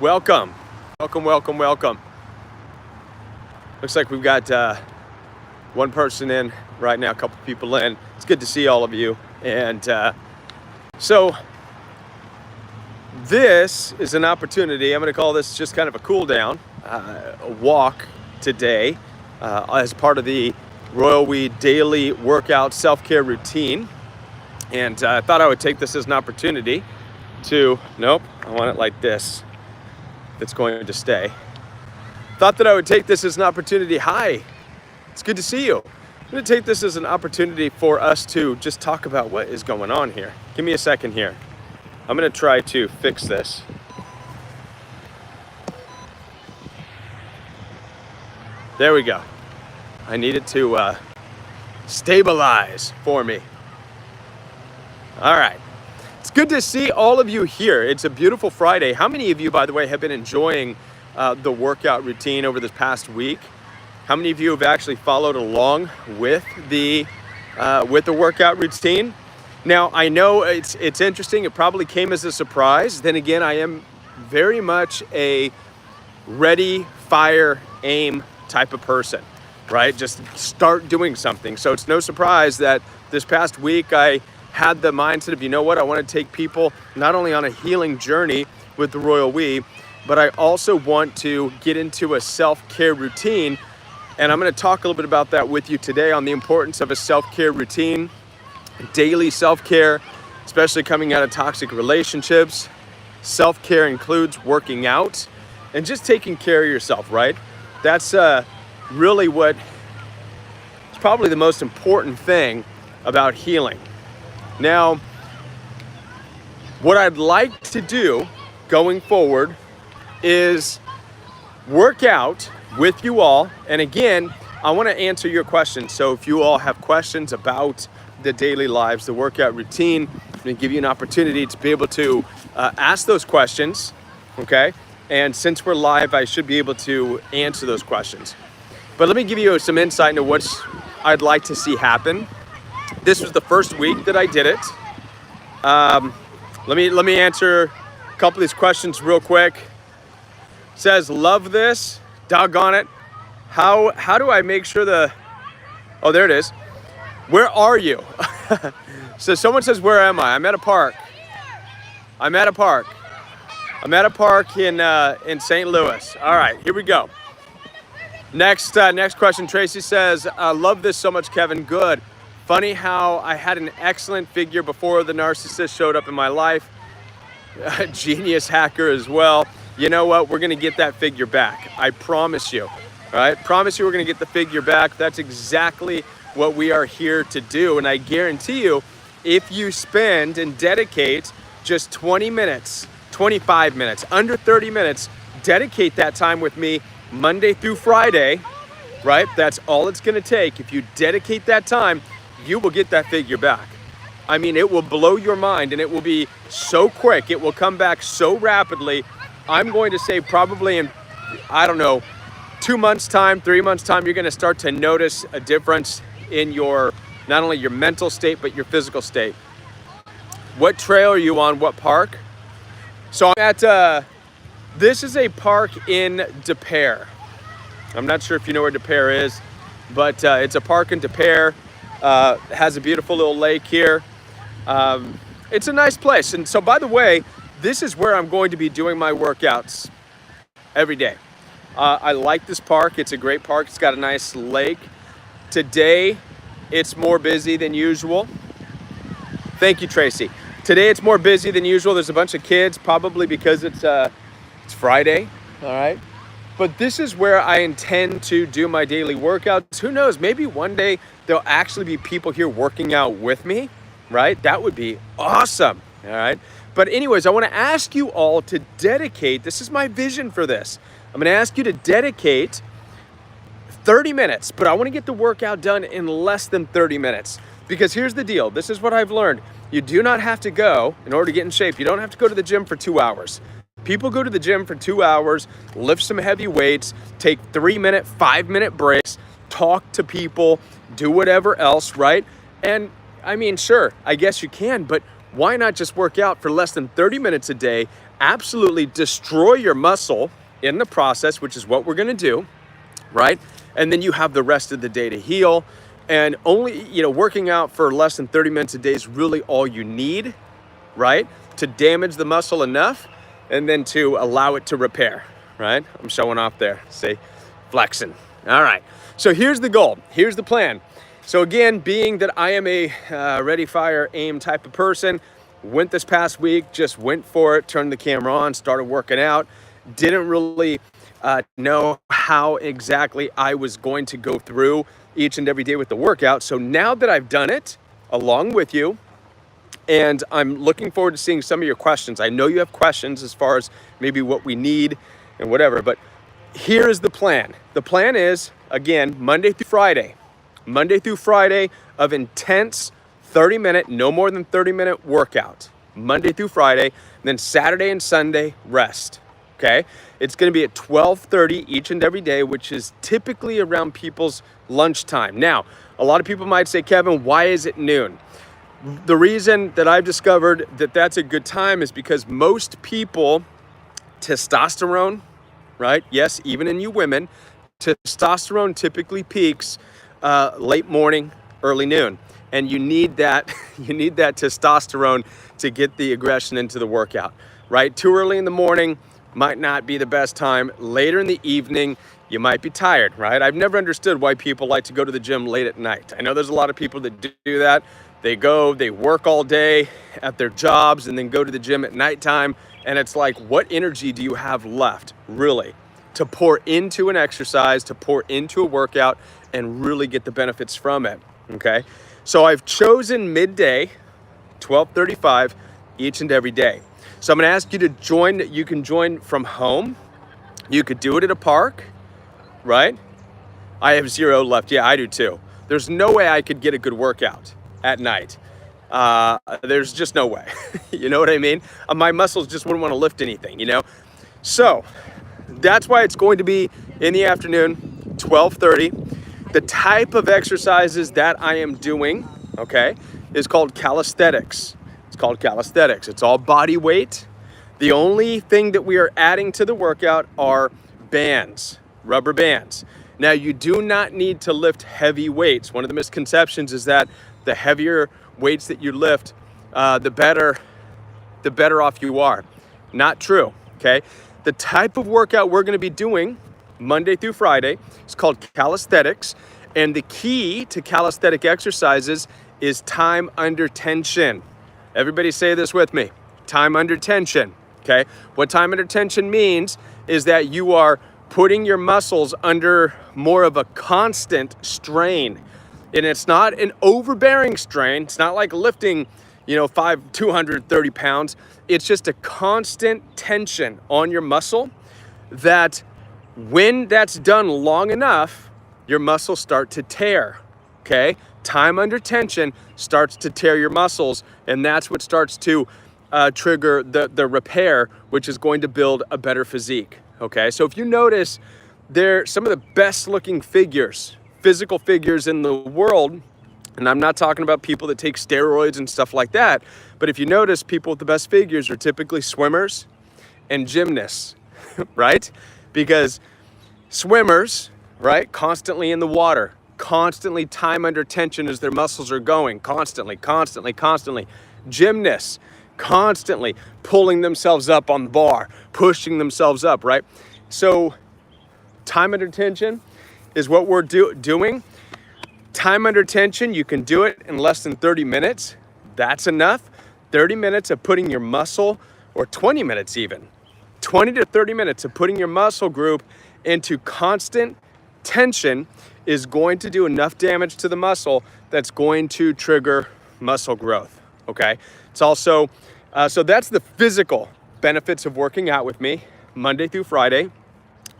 Welcome. Welcome. Looks like we've got one person in right now, a couple people in. It's good to see all of you. And so this is an opportunity. I'm going to call this just kind of a cool down, a walk today as part of the Royal We daily workout self-care routine. And I thought I would take this as an opportunity to, nope, I want it like this. That's going to stay. Thought that I would take this as an opportunity. Hi, it's good to see you. I'm going to take this as an opportunity for us to just talk about what is going on here. Give me a second here. I'm going to try to fix this. There we go. I need it to stabilize for me. All right. It's good to see all of you here. It's a beautiful Friday. How many of you, by the way, have been enjoying the workout routine over this past week? How many of you have actually followed along with the workout routine? Now, I know it's interesting. It probably came as a surprise. Then again, I am very much a ready, fire, aim type of person, right? Just start doing something. So it's no surprise that this past week I had the mindset of, you know what, I want to take people not only on a healing journey with the Royal We, but I also want to get into a self-care routine. And I'm going to talk a little bit about that with you today on the importance of a self-care routine, daily self-care, especially coming out of toxic relationships. Self-care includes working out and just taking care of yourself, right? That's really what is probably the most important thing about healing. Now, what I'd like to do going forward is work out with you all. And again, I want to answer your questions. So if you all have questions about the daily lives, the workout routine, I'm going to give you an opportunity to be able to ask those questions, okay? And since we're live, I should be able to answer those questions. But let me give you some insight into what I'd like to see happen. This was the first week that I did it. Let me answer a couple of these questions real quick. It says, love this, doggone it. How do I make sure oh, there it is. Where are you? So someone says, where am I? I'm at a park. I'm at a park in St. Louis. All right, here we go. Next question. Tracy says, I love this so much, Kevin. Good. Funny how I had an excellent figure before the narcissist showed up in my life. Genius hacker as well. You know what? We're going to get that figure back. I promise you. All right? Promise you we're going to get the figure back. That's exactly what we are here to do. And I guarantee you, if you spend and dedicate just 20 minutes, 25 minutes, under 30 minutes, dedicate that time with me Monday through Friday, right? That's all it's going to take. If you dedicate that time, you will get that figure back. I mean, it will blow your mind and it will be so quick. It will come back so rapidly. I'm going to say probably in, 2 months time, 3 months time, you're going to start to notice a difference in your, not only your mental state, but your physical state. What trail are you on? What park? So I'm at, this is a park in De Pere. I'm not sure if you know where De Pere is, but it's a park in De Pere. Has a beautiful little lake here. It's a nice place. And so, by the way, this is where I'm going to be doing my workouts every day. I like this park. It's a great park. It's got a nice lake. Today, it's more busy than usual. Thank you, Tracy. Today, it's more busy than usual. There's a bunch of kids, probably because it's Friday. All right. But this is where I intend to do my daily workouts. Who knows? Maybe one day there'll actually be people here working out with me, right? That would be awesome, all right? But anyways, I want to ask you all to dedicate, this is my vision for this. I'm going to ask you to dedicate 30 minutes, but I want to get the workout done in less than 30 minutes. Because here's the deal. This is what I've learned. You do not have to go, in order to get in shape, you don't have to go to the gym for 2 hours. People go to the gym for 2 hours, lift some heavy weights, take 3-minute, 5-minute breaks, talk to people, do whatever else, right? And I mean, sure, I guess you can, but why not just work out for less than 30 minutes a day absolutely destroy your muscle in the process, which is what we're going to do, right? And then you have the rest of the day to heal. And only, working out for less than 30 minutes a day is really all you need, right? To damage the muscle enough and then to allow it to repair, right? I'm showing off there, see, flexing. All right, so here's the goal, here's the plan. So again, being that I am a ready, fire, aim type of person, went this past week, just went for it, turned the camera on, started working out, didn't really know how exactly I was going to go through each and every day with the workout. So now that I've done it along with you, and I'm looking forward to seeing some of your questions. I know you have questions as far as maybe what we need and whatever, but here is the plan. The plan is, again, Monday through Friday of intense 30-minute, no more than 30-minute workout. Monday through Friday, and then Saturday and Sunday, rest, okay? It's gonna be at 12:30 each and every day, which is typically around people's lunchtime. Now, a lot of people might say, Kevin, why is it noon? The reason that I've discovered that that's a good time is because most people, testosterone, right? Yes, even in you women, testosterone typically peaks late morning, early noon. And you need that, testosterone to get the aggression into the workout, right? Too early in the morning might not be the best time. Later in the evening, you might be tired, right? I've never understood why people like to go to the gym late at night. I know there's a lot of people that do that. They go, they work all day at their jobs and then go to the gym at nighttime. And it's like, what energy do you have left, really, to pour into an exercise, to pour into a workout and really get the benefits from it, okay? So I've chosen midday, 12:35 each and every day. So I'm gonna ask you to join. You can join from home. You could do it at a park, right? I have 0 left. Yeah, I do too. There's no way I could get a good workout at night. There's just no way. You know what I mean? My muscles just wouldn't want to lift anything, So that's why it's going to be in the afternoon, 12:30. The type of exercises that I am doing, okay, is called calisthenics. It's called calisthenics. It's all body weight. The only thing that we are adding to the workout are bands, rubber bands. Now, you do not need to lift heavy weights. One of the misconceptions is that the heavier weights that you lift, the better off you are. Not true, okay? The type of workout we're gonna be doing Monday through Friday is called calisthenics. And the key to calisthenic exercises is time under tension. Everybody say this with me, time under tension, okay? What time under tension means is that you are putting your muscles under more of a constant strain. And it's not an overbearing strain. It's not like lifting, 230 pounds. It's just a constant tension on your muscle that when that's done long enough, your muscles start to tear, okay? Time under tension starts to tear your muscles, and that's what starts to trigger the repair, which is going to build a better physique, okay? So if you notice, they're some of the best looking figures, physical figures in the world, and I'm not talking about people that take steroids and stuff like that, but if you notice, people with the best figures are typically swimmers and gymnasts, right? Because swimmers, right, constantly in the water, constantly time under tension as their muscles are going, constantly. Gymnasts, constantly pulling themselves up on the bar, pushing themselves up, right? So time under tension is what we're doing. Time under tension, you can do it in less than 30 minutes. That's enough. 30 minutes of putting your muscle, or 20 minutes even, 20 to 30 minutes of putting your muscle group into constant tension is going to do enough damage to the muscle that's going to trigger muscle growth, okay? It's also, so that's the physical benefits of working out with me Monday through Friday.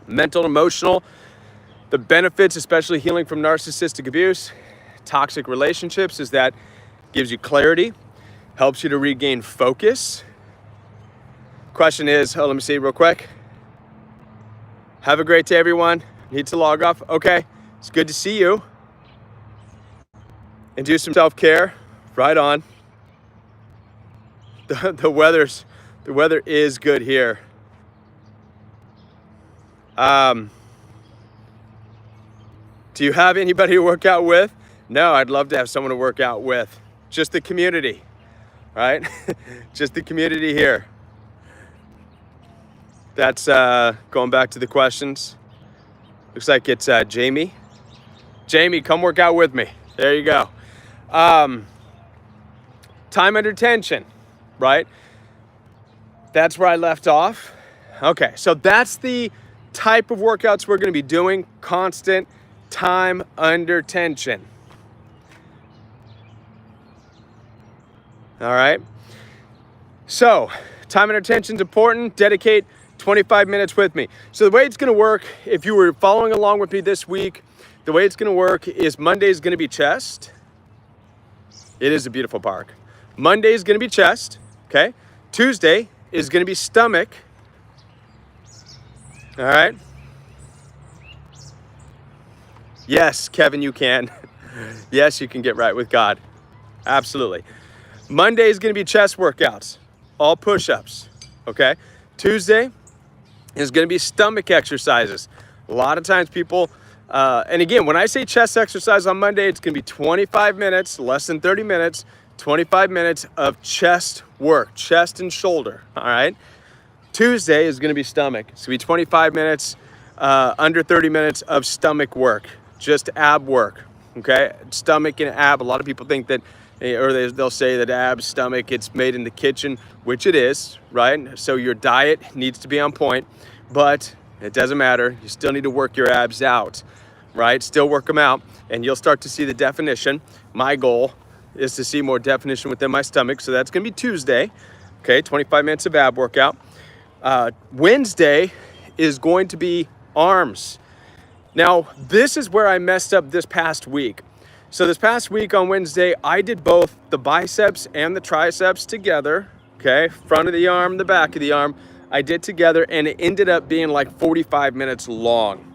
Mental and emotional, the benefits, especially healing from narcissistic abuse, toxic relationships, is that gives you clarity, helps you to regain focus. Question is, let me see real quick. Have a great day, everyone. Need to log off. Okay, it's good to see you. And do some self-care. Right on. The The weather is good here. Do you have anybody to work out with? No, I'd love to have someone to work out with. Just the community, right? Just the community here. That's going back to the questions. Looks like it's Jamie. Jamie, come work out with me. There you go. Time under tension, right? That's where I left off. Okay, so that's the type of workouts we're going to be doing. Constant time under tension. All right. So time under tension is important. Dedicate 25 minutes with me. So the way it's going to work, if you were following along with me this week, the way it's going to work is Monday is going to be chest. It is a beautiful park. Monday is going to be chest. Okay. Tuesday is going to be stomach. All right. Yes, Kevin, you can. Yes, you can get right with God. Absolutely. Monday is going to be chest workouts, all push-ups. Okay. Tuesday is going to be stomach exercises. A lot of times people, and again, when I say chest exercise on Monday, it's going to be 25 minutes, less than 30 minutes, 25 minutes of chest work, chest and shoulder. All right. Tuesday is going to be stomach. It's going to be 25 minutes, under 30 minutes of stomach work, just ab work. Okay. Stomach and ab. A lot of people think that, or they'll say that abs, stomach, it's made in the kitchen, which it is, right? So your diet needs to be on point, but it doesn't matter. You still need to work your abs out, right? Still work them out, and you'll start to see the definition. My goal is to see more definition within my stomach, so that's going to be Tuesday, okay? 25 minutes of ab workout. Wednesday is going to be arms. Now, this is where I messed up this past week. So this past week on Wednesday, I did both the biceps and the triceps together, okay? Front of the arm, the back of the arm, I did together, and it ended up being like 45 minutes long.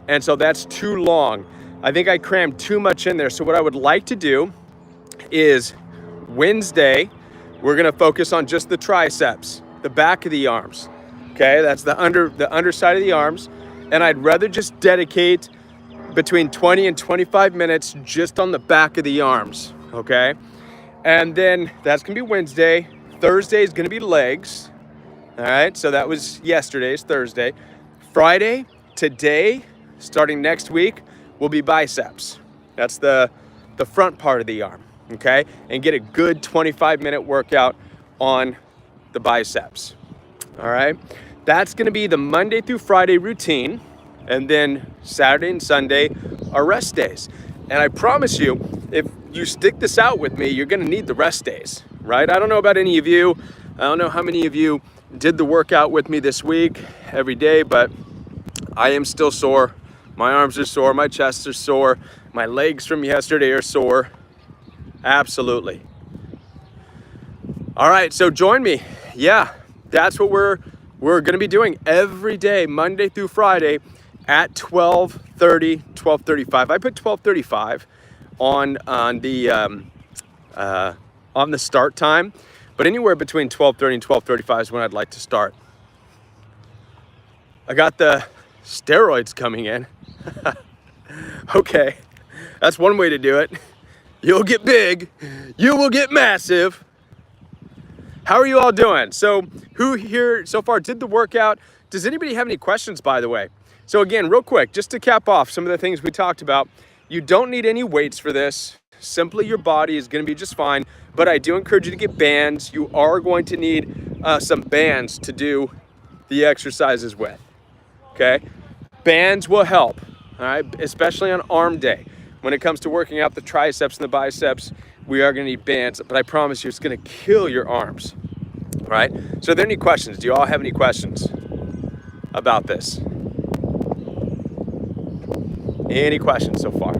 And so that's too long. I think I crammed too much in there. So what I would like to do is Wednesday, we're gonna focus on just the triceps, the back of the arms, okay? That's the underside of the arms. And I'd rather just dedicate between 20 and 25 minutes just on the back of the arms, okay? And then that's gonna be Wednesday. Thursday is gonna be legs, all right? So that was yesterday's, Thursday. Friday, today, starting next week, will be biceps. That's the front part of the arm, okay? And get a good 25-minute workout on the biceps, all right? That's gonna be the Monday through Friday routine. And then Saturday and Sunday are rest days. And I promise you, if you stick this out with me, you're gonna need the rest days, right? I don't know about any of you. I don't know how many of you did the workout with me this week every day, but I am still sore. My arms are sore, my chest is sore, my legs from yesterday are sore. Absolutely. All right, so join me. Yeah, that's what we're gonna be doing every day, Monday through Friday, at 12:30, 12:35. I put 12:35 on the start time, but anywhere between 12:30 and 12:35 is when I'd like to start. I got the steroids coming in. Okay, that's one way to do it. You'll get big, you will get massive. How are you all doing? So who here so far did the workout? Does anybody have any questions, by the way? So again, real quick, just to cap off some of the things we talked about, you don't need any weights for this. Simply your body is gonna be just fine, but I do encourage you to get bands. You are going to need some bands to do the exercises with, okay? Bands will help, all right? Especially on arm day. When it comes to working out the triceps and the biceps, we are gonna need bands, but I promise you it's gonna kill your arms, all right? So are there any questions? Do you all have any questions about this? Any questions so far?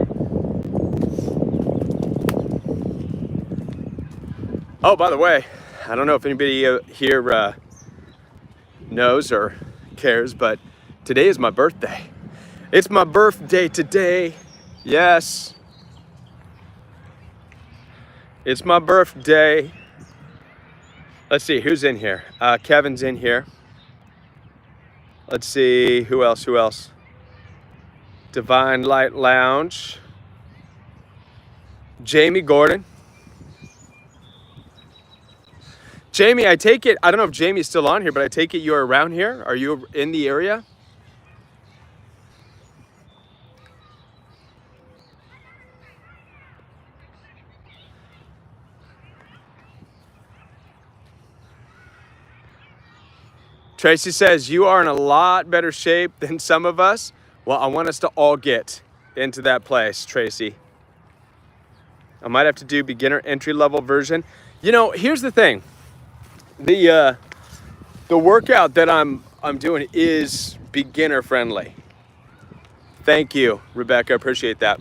Oh, by the way, I don't know if anybody here knows or cares, but today is my birthday. It's my birthday today. Yes. It's my birthday. Let's see, who's in here? Kevin's in here. Let's see, who else? Divine Light Lounge. Jamie Gordon. Jamie, I take it, I don't know if Jamie's still on here, but I take it you're around here? Are you in the area? Tracy says, you are in a lot better shape than some of us. Well, I want us to all get into that place, Tracy. I might have to do beginner entry level version. You know, here's the thing. The workout that I'm doing is beginner friendly. Thank you, Rebecca, appreciate that.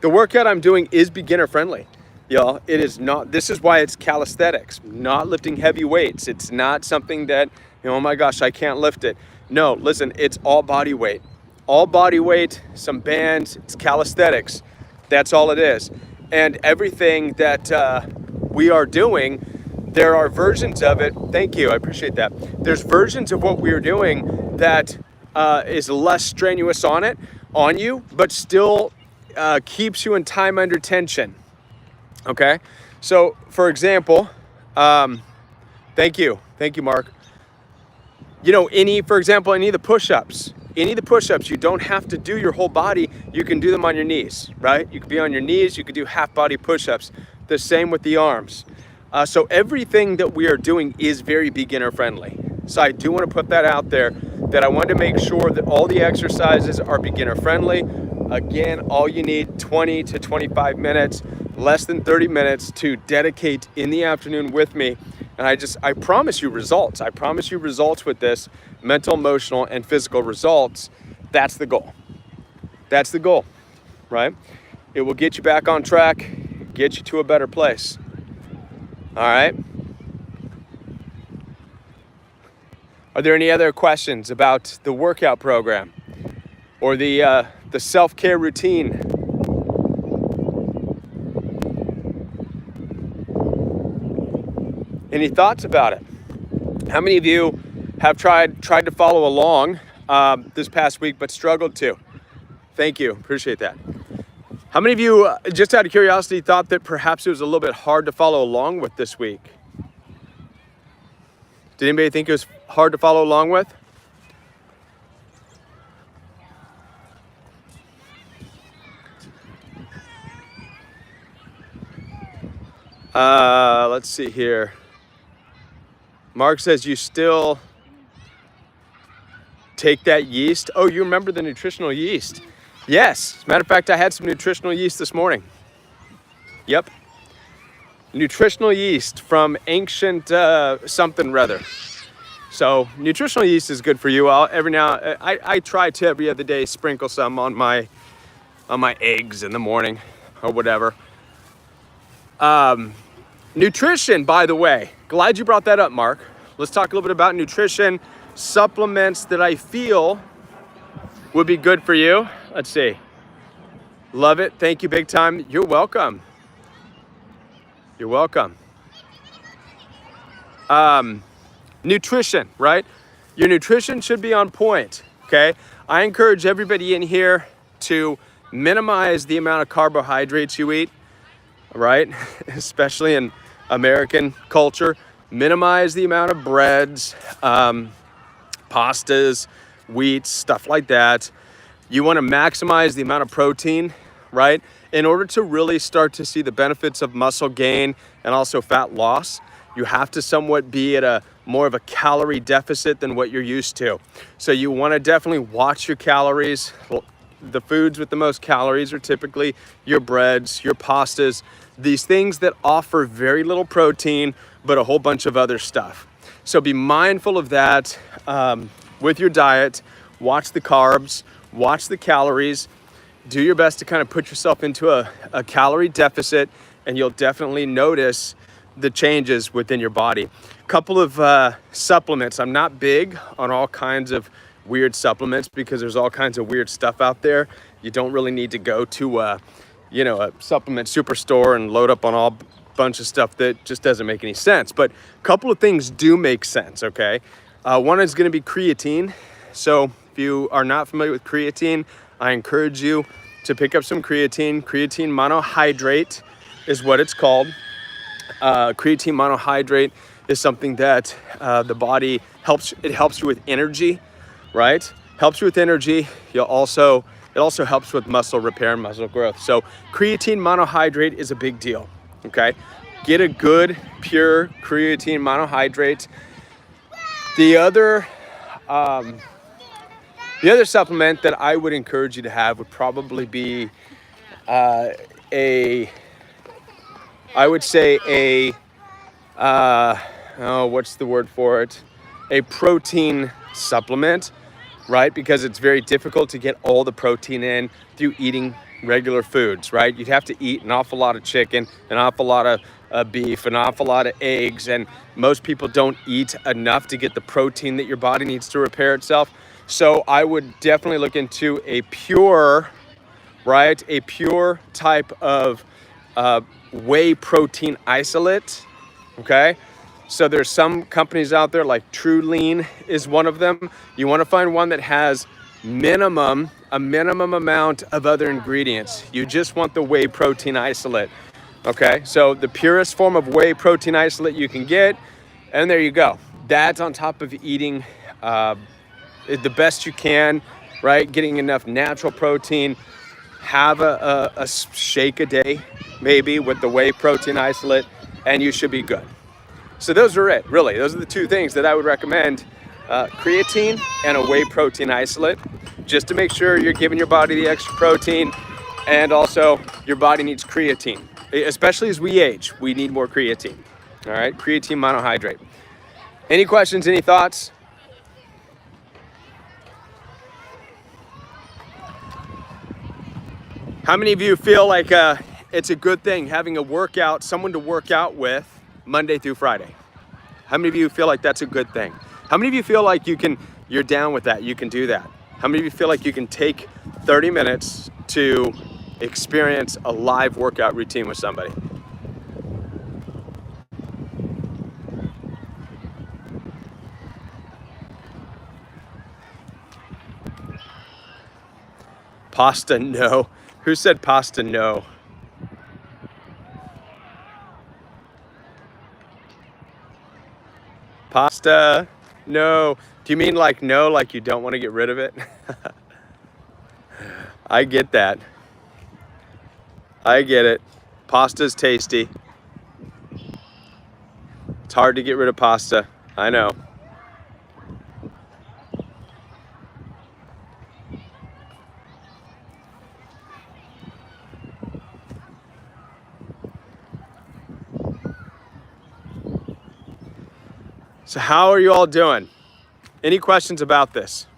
The workout I'm doing is beginner friendly. Y'all, it is not, this is why it's calisthenics, not lifting heavy weights. It's not something that, you know, oh my gosh, I can't lift it. No, listen, it's all body weight. All body weight, some bands, it's calisthenics. That's all it is. And everything that we are doing, there are versions of it. Thank you, I appreciate that. There's versions of what we're doing that is less strenuous on you, but still keeps you in time under tension. Okay, so for example, thank you, Mark. You know, for example, any of the push-ups, you don't have to do your whole body. You can do them on your knees, right? You could be on your knees, you could do half body push-ups. The same with the arms. So everything that we are doing is very beginner friendly. So I do want to put that out there, that I want to make sure that all the exercises are beginner friendly. Again, all you need 20 to 25 minutes, less than 30 minutes to dedicate in the afternoon with me. And I promise you results. I promise you results with this, mental, emotional, and physical results. That's the goal. That's the goal, right? It will get you back on track, get you to a better place. All right. Are there any other questions about the workout program or the self-care routine? Any thoughts about it? How many of you have tried to follow along this past week but struggled to? Thank you, appreciate that. How many of you, just out of curiosity, thought that perhaps it was a little bit hard to follow along with this week? Did anybody think it was hard to follow along with? Let's see here. Mark says you still take that yeast. Oh, you remember the nutritional yeast? Yes. As a matter of fact, I had some nutritional yeast this morning. Yep. Nutritional yeast from ancient something rather. So nutritional yeast is good for you. I try to every other day sprinkle some on my eggs in the morning or whatever. Nutrition, by the way, glad you brought that up, Mark. Let's talk a little bit about nutrition, supplements that I feel would be good for you. Let's see. Love it. Thank you big time. You're welcome. You're welcome. Nutrition, right? Your nutrition should be on point, okay? I encourage everybody in here to minimize the amount of carbohydrates you eat, right? Especially in American culture. Minimize the amount of breads, pastas, wheat, stuff like that. You want to maximize the amount of protein, right? In order to really start to see the benefits of muscle gain and also fat loss, you have to somewhat be at a more of a calorie deficit than what you're used to. So you want to definitely watch your calories. The foods with the most calories are typically your breads, your pastas, these things that offer very little protein, but a whole bunch of other stuff. So be mindful of that with your diet. Watch the carbs, watch the calories. Do your best to kind of put yourself into a calorie deficit, and you'll definitely notice the changes within your body. Couple of supplements. I'm not big on all kinds of weird supplements because there's all kinds of weird stuff out there. You don't really need to go to a supplement superstore and load up on bunch of stuff that just doesn't make any sense. But a couple of things do make sense, okay? One is going to be creatine. So if you are not familiar with creatine, I encourage you to pick up some creatine. Creatine monohydrate is what it's called. Creatine monohydrate is something that the body helps you with energy, right? Helps you with energy. It also helps with muscle repair and muscle growth. So creatine monohydrate is a big deal, okay? Get a good, pure creatine monohydrate. The other supplement that I would encourage you to have would probably be what's the word for it? A protein supplement, right? Because it's very difficult to get all the protein in through eating regular foods, right? You'd have to eat an awful lot of chicken, an awful lot of beef, an awful lot of eggs, and most people don't eat enough to get the protein that your body needs to repair itself. So I would definitely look into a pure type of whey protein isolate, okay? So there's some companies out there, like True Lean is one of them. You want to find one that has a minimum amount of other ingredients. You just want the whey protein isolate, okay? So the purest form of whey protein isolate you can get, and there you go. That's on top of eating the best you can, right? Getting enough natural protein. Have a shake a day, maybe, with the whey protein isolate, and you should be good. So those are it, really. Those are the two things that I would recommend. Creatine and a whey protein isolate, just to make sure you're giving your body the extra protein, and also your body needs creatine. Especially as we age, we need more creatine. All right, creatine monohydrate. Any questions, any thoughts? How many of you feel like it's a good thing having someone to work out with Monday through Friday? How many of you feel like that's a good thing? How many of you feel like you're down with that? You can do that. How many of you feel like you can take 30 minutes to experience a live workout routine with somebody? Pasta, no. Who said pasta, no? Pasta, no. Do you mean like no, like you don't want to get rid of it? I get that. I get it. Pasta's tasty. It's hard to get rid of pasta. I know. So how are you all doing? Any questions about this?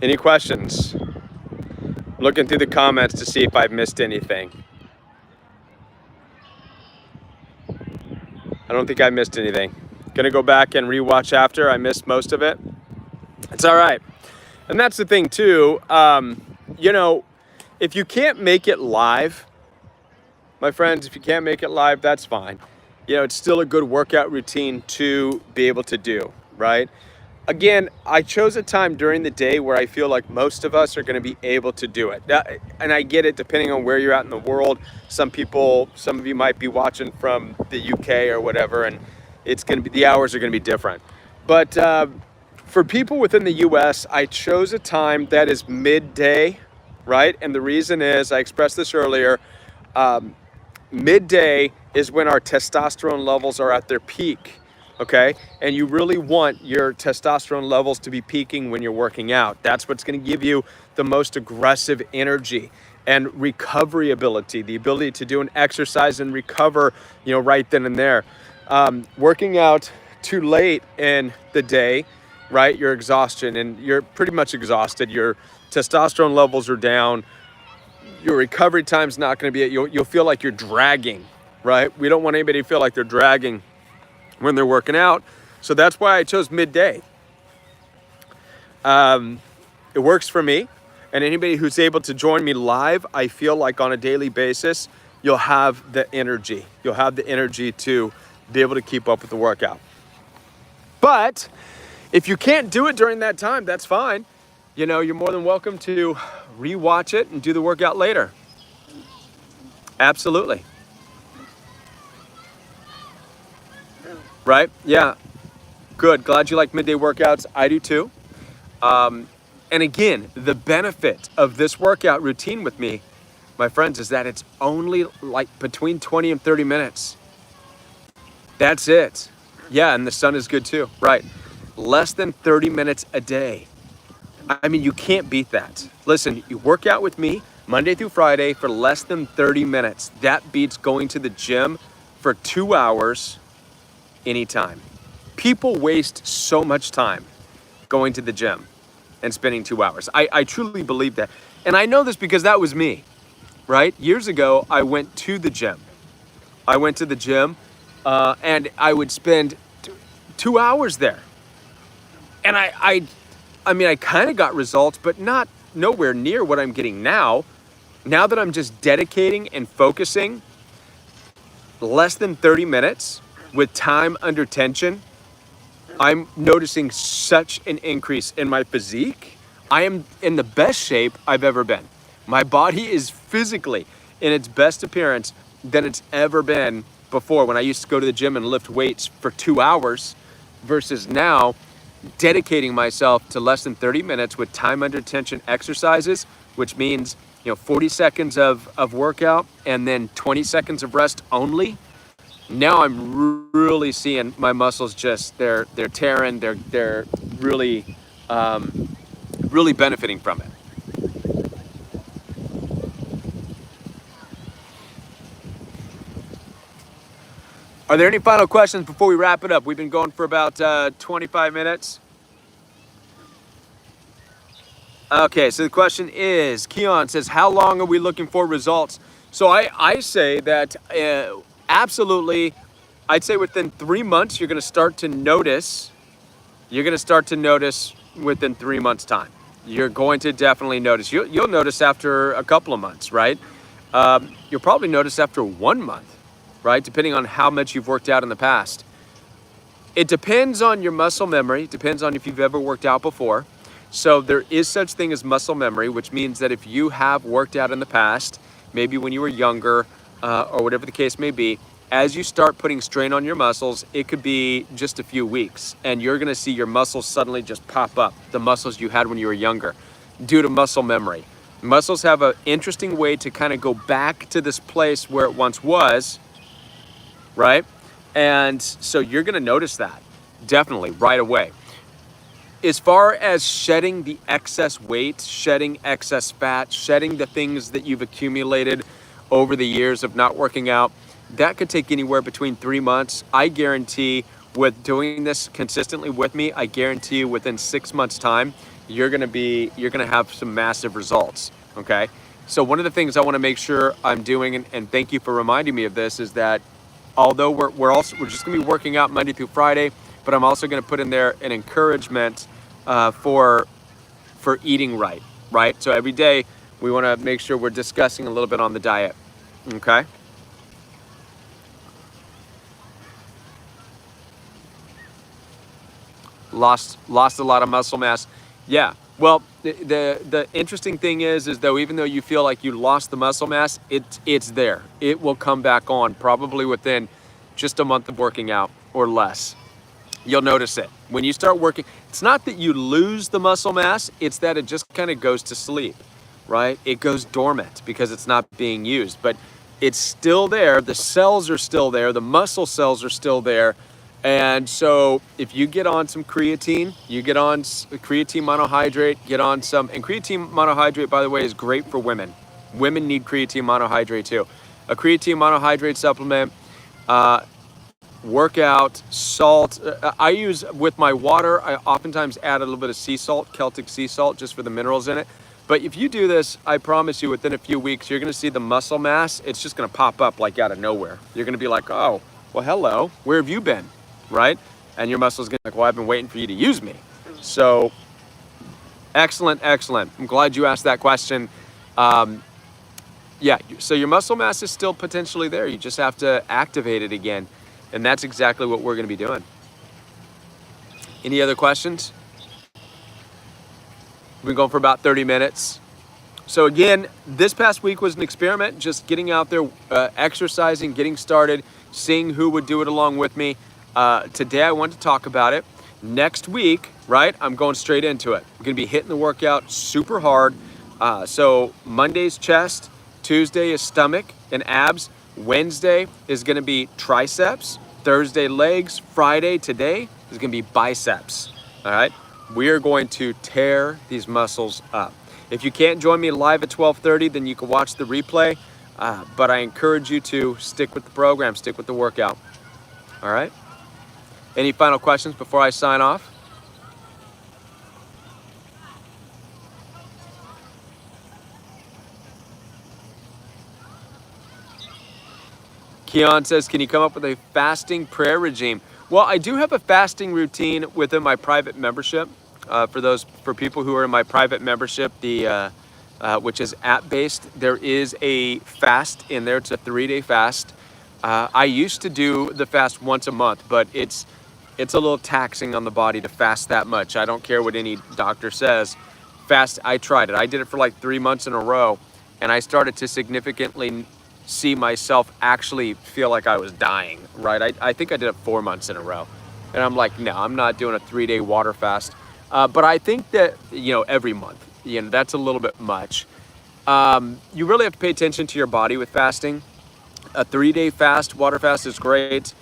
Any questions? Looking through the comments to see if I've missed anything. I don't think I missed anything. Gonna go back and rewatch after. I missed most of it. It's all right. And that's the thing too. If you can't make it live, my friends, if you can't make it live, that's fine. It's still a good workout routine to be able to do, right? Again, I chose a time during the day where I feel like most of us are going to be able to do it. And I get it, depending on where you're at in the world. Some of you might be watching from the UK or whatever, and the hours are going to be different. But for people within the US, I chose a time that is midday, right? And the reason is, I expressed this earlier, midday is when our testosterone levels are at their peak. Okay, and you really want your testosterone levels to be peaking when you're working out. That's what's going to give you the most aggressive energy and recovery ability, the ability to do an exercise and recover, right then and there. Working out too late in the day, right, your exhaustion, and you're pretty much exhausted. Your testosterone levels are down. Your recovery time's not going to be, you'll feel like you're dragging, right? We don't want anybody to feel like they're dragging when they're working out. So that's why I chose midday. It works for me. And anybody who's able to join me live, I feel like on a daily basis, you'll have the energy. You'll have the energy to be able to keep up with the workout. But if you can't do it during that time, that's fine. You know, you're more than welcome to rewatch it and do the workout later. Absolutely. Right? Yeah. Good. Glad you like midday workouts. I do too. And again, the benefit of this workout routine with me, my friends, is that it's only like between 20 and 30 minutes. That's it. Yeah, and the sun is good too. Right. Less than 30 minutes a day. I mean, you can't beat that. Listen, you work out with me Monday through Friday for less than 30 minutes. That beats going to the gym for 2 hours anytime. People waste so much time going to the gym and spending 2 hours. I truly believe that. And I know this because that was me, right? Years ago, I went to the gym. I went to the gym and I would spend 2 hours there. And I mean, I kind of got results, but nowhere near what I'm getting now. Now that I'm just dedicating and focusing less than 30 minutes with time under tension, I'm noticing such an increase in my physique. I am in the best shape I've ever been. My body is physically in its best appearance than it's ever been before, when I used to go to the gym and lift weights for 2 hours, versus now dedicating myself to less than 30 minutes with time under tension exercises, which means, 40 seconds of workout and then 20 seconds of rest only. Now I'm really seeing my muscles just, they're tearing, they're really, really benefiting from it. Are there any final questions before we wrap it up? We've been going for about 25 minutes. Okay, so the question is, Keon says, how long are we looking for results? So I say that absolutely, I'd say within 3 months, you're gonna start to notice, within 3 months time. You're going to definitely notice. You'll notice after a couple of months, right? You'll probably notice after 1 month, right? Depending on how much you've worked out in the past. It depends on your muscle memory, depends on if you've ever worked out before. So there is such thing as muscle memory, which means that if you have worked out in the past, maybe when you were younger, or whatever the case may be, as you start putting strain on your muscles, it could be just a few weeks, and you're gonna see your muscles suddenly just pop up, the muscles you had when you were younger, due to muscle memory. Muscles have an interesting way to kind of go back to this place where it once was, right? And so you're gonna notice that, definitely, right away. As far as shedding the excess weight, shedding excess fat, shedding the things that you've accumulated over the years of not working out, that could take anywhere between 3 months. I guarantee, with doing this consistently with me, I guarantee you within 6 months time, you're gonna have some massive results, okay? So one of the things I wanna make sure I'm doing, and thank you for reminding me of this, is that although we're just gonna be working out Monday through Friday, but I'm also gonna put in there an encouragement for eating right? So every day we wanna make sure we're discussing a little bit on the diet, okay? Lost a lot of muscle mass. Yeah, well, the interesting thing is though, even though you feel like you lost the muscle mass, it's there. It will come back on probably within just a month of working out or less. You'll notice it. When you start working, it's not that you lose the muscle mass, it's that it just kind of goes to sleep, right? It goes dormant because it's not being used, but it's still there. The cells are still there. The muscle cells are still there. And so if you get on some creatine, you get on creatine monohydrate, get on some, and creatine monohydrate, by the way, is great for women. Women need creatine monohydrate too. A creatine monohydrate supplement workout, salt. I use, with my water, I oftentimes add a little bit of sea salt, Celtic sea salt, just for the minerals in it. But if you do this, I promise you, within a few weeks, you're gonna see the muscle mass. It's just gonna pop up like out of nowhere. You're gonna be like, oh, well, hello, where have you been, right? And your muscle's gonna be like, well, I've been waiting for you to use me. So, excellent, excellent. I'm glad you asked that question. Yeah, so your muscle mass is still potentially there. You just have to activate it again. And that's exactly what we're gonna be doing. Any other questions? We've been going for about 30 minutes. So again, this past week was an experiment, just getting out there, exercising, getting started, seeing who would do it along with me. Today I want to talk about it. Next week, right, I'm going straight into it. I'm gonna be hitting the workout super hard. So Monday's chest, Tuesday is stomach and abs. Wednesday is gonna be triceps. Thursday, legs. Friday, today, is gonna be biceps, all right? We are going to tear these muscles up. If you can't join me live at 12:30, then you can watch the replay. But I encourage you to stick with the program, stick with the workout. All right? Any final questions before I sign off? Keon says, can you come up with a fasting prayer regime? Well, I do have a fasting routine within my private membership. For people who are in my private membership, which is app-based, there is a fast in there. It's a 3-day fast. I used to do the fast once a month, but it's a little taxing on the body to fast that much. I don't care what any doctor says. I tried it. I did it for like 3 months in a row, and I started to significantly see myself actually feel like I was dying, right? I think I did it 4 months in a row. And I'm like, no, I'm not doing a 3-day water fast. But I think that, every month, that's a little bit much. You really have to pay attention to your body with fasting. A 3-day fast, water fast is great.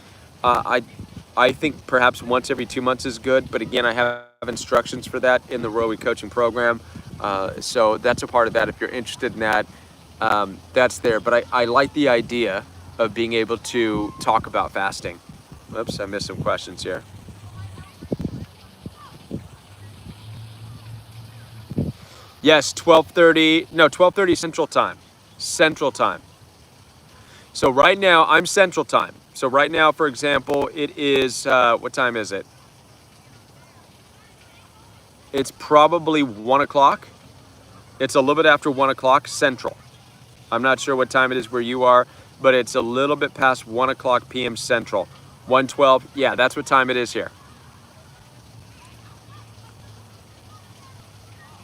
I think perhaps once every 2 months is good. But again, I have instructions for that in the Rowie coaching program. So that's a part of that. If you're interested in that, that's there. But I like the idea of being able to talk about fasting. Oops, I missed some questions here. Yes, 12:30 Central Time. Central Time. So right now, I'm Central Time. So right now, for example, it is, what time is it? It's probably 1 o'clock. It's a little bit after 1 o'clock Central. I'm not sure what time it is where you are, but it's a little bit past 1 o'clock p.m. Central. 1:12, yeah, that's what time it is here.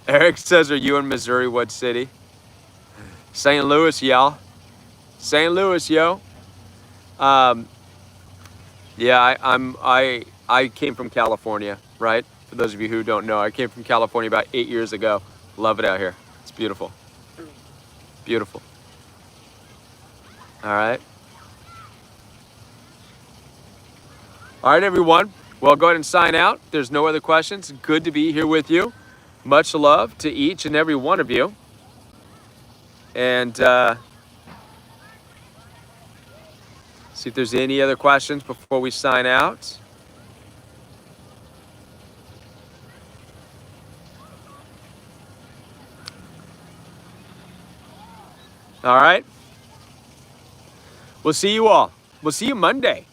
Eric says, are you in Missouri? What city? St. Louis, y'all. St. Louis, yo. Yeah, I came from California, right? For those of you who don't know, I came from California about 8 years ago. Love it out here. It's beautiful. Beautiful. All right. All right, everyone. Well, go ahead and sign out. There's no other questions. Good to be here with you. Much love to each and every one of you. And see if there's any other questions before we sign out. All right. We'll see you all. We'll see you Monday.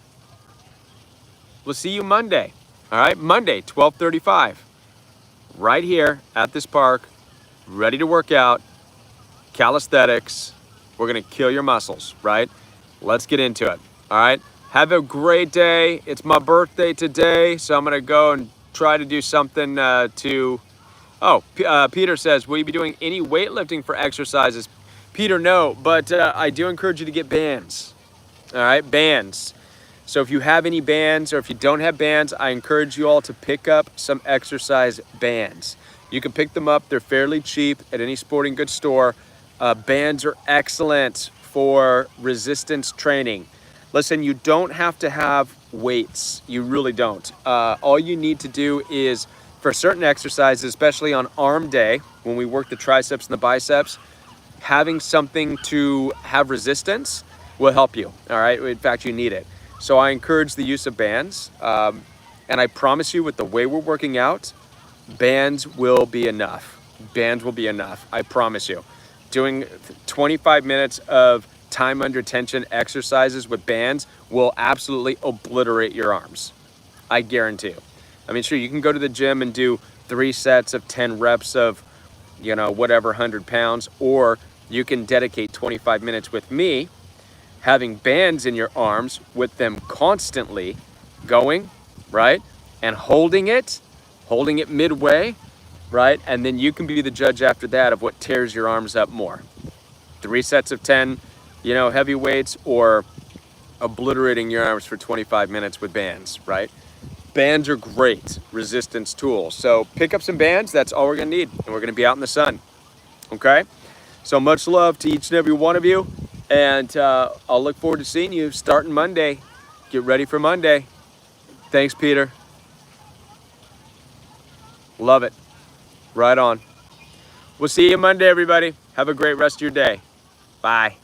We'll see you Monday. All right, Monday, 12:35. Right here at this park, ready to work out, calisthenics. We're gonna kill your muscles, right? Let's get into it, all right? Have a great day. It's my birthday today, so I'm gonna go and try to do something Peter says, will you be doing any weightlifting for exercises? Peter, no, but I do encourage you to get bands, all right? Bands. So if you have any bands or if you don't have bands, I encourage you all to pick up some exercise bands. You can pick them up. They're fairly cheap at any sporting goods store. Bands are excellent for resistance training. Listen, you don't have to have weights. You really don't. All you need to do is, for certain exercises, especially on arm day, when we work the triceps and the biceps, having something to have resistance will help you, all right? In fact, you need it. So I encourage the use of bands. And I promise you, with the way we're working out, bands will be enough. Bands will be enough. I promise you. Doing 25 minutes of time under tension exercises with bands will absolutely obliterate your arms. I guarantee you. I mean, sure, you can go to the gym and do 3 sets of 10 reps of, you know, whatever, 100 pounds, or you can dedicate 25 minutes with me, having bands in your arms with them constantly going, right? And holding it midway, right? And then you can be the judge after that of what tears your arms up more. 3 sets of 10, you know, heavy weights, or obliterating your arms for 25 minutes with bands, right? Bands are great resistance tools. So pick up some bands. That's all we're gonna need. And we're gonna be out in the sun, okay? So much love to each and every one of you. And I'll look forward to seeing you starting Monday. Get ready for Monday. Thanks, Peter. Love it. Right on. We'll see you Monday, everybody. Have a great rest of your day. Bye.